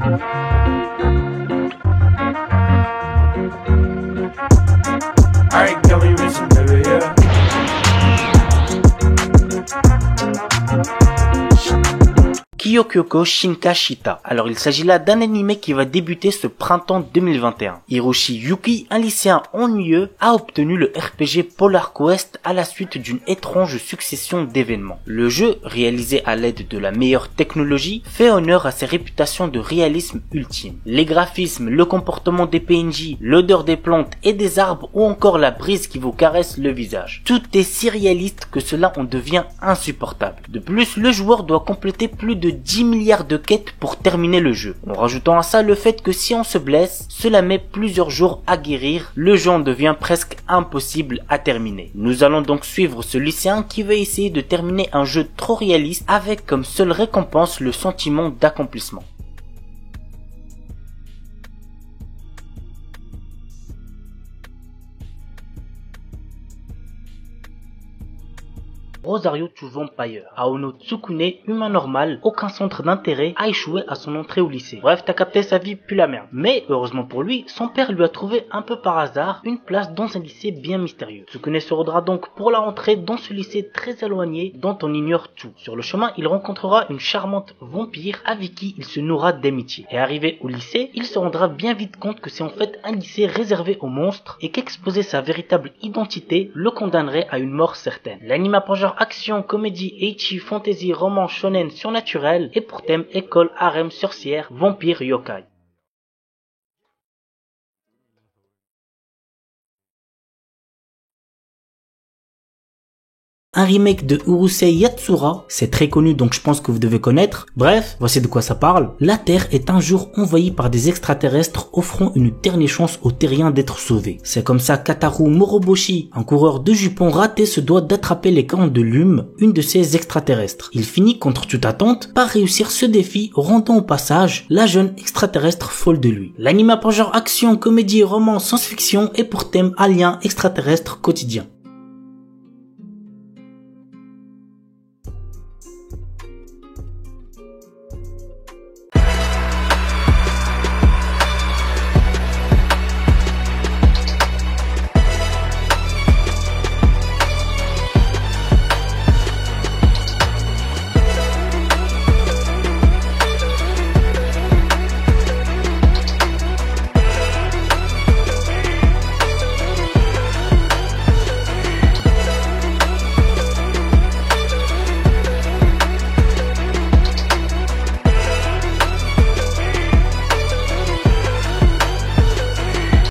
Alright, girl, we racing, baby, yeah. Kyokyoko Shinkashita. Alors il s'agit là d'un animé qui va débuter ce printemps 2021. Hiroshi Yuki, un lycéen ennuyeux, a obtenu le RPG Polar Quest à la suite d'une étrange succession d'événements. Le jeu, réalisé à l'aide de la meilleure technologie, fait honneur à ses réputations de réalisme ultime. Les graphismes, le comportement des PNJ, l'odeur des plantes et des arbres ou encore la brise qui vous caresse le visage. Tout est si réaliste que cela en devient insupportable. De plus, le joueur doit compléter plus de 10 milliards de quêtes pour terminer le jeu. En rajoutant à ça le fait que si on se blesse, cela met plusieurs jours à guérir, le jeu en devient presque impossible à terminer. Nous allons donc suivre ce lycéen qui va essayer de terminer un jeu trop réaliste avec comme seule récompense le sentiment d'accomplissement. Rosario to Vampire. Aono Tsukune, humain normal, aucun centre d'intérêt, a échoué à son entrée au lycée. Bref, t'as capté, sa vie pue la merde. Mais, heureusement pour lui, son père lui a trouvé un peu par hasard une place dans un lycée bien mystérieux. Tsukune se rendra donc pour la rentrée dans ce lycée très éloigné dont on ignore tout. Sur le chemin, il rencontrera une charmante vampire avec qui il se nourra d'amitié. Et arrivé au lycée, il se rendra bien vite compte que c'est en fait un lycée réservé aux monstres et qu'exposer sa véritable identité le condamnerait à une mort certaine. L'anime a pour genre action, comédie, ecchi, fantasy, roman, shonen, surnaturel et pour thème école, harem, sorcière, vampire, yokai. Un remake de Urusei Yatsura, c'est très connu donc je pense que vous devez connaître. Bref, voici de quoi ça parle. La Terre est un jour envahie par des extraterrestres offrant une dernière chance aux terriens d'être sauvés. C'est comme ça qu'Ataru Moroboshi, un coureur de jupons raté, se doit d'attraper les cornes de Lume, une de ces extraterrestres. Il finit contre toute attente par réussir ce défi, rendant au passage la jeune extraterrestre folle de lui. L'anime a pour genre action, comédie, roman, science-fiction et pour thème alien extraterrestre quotidien.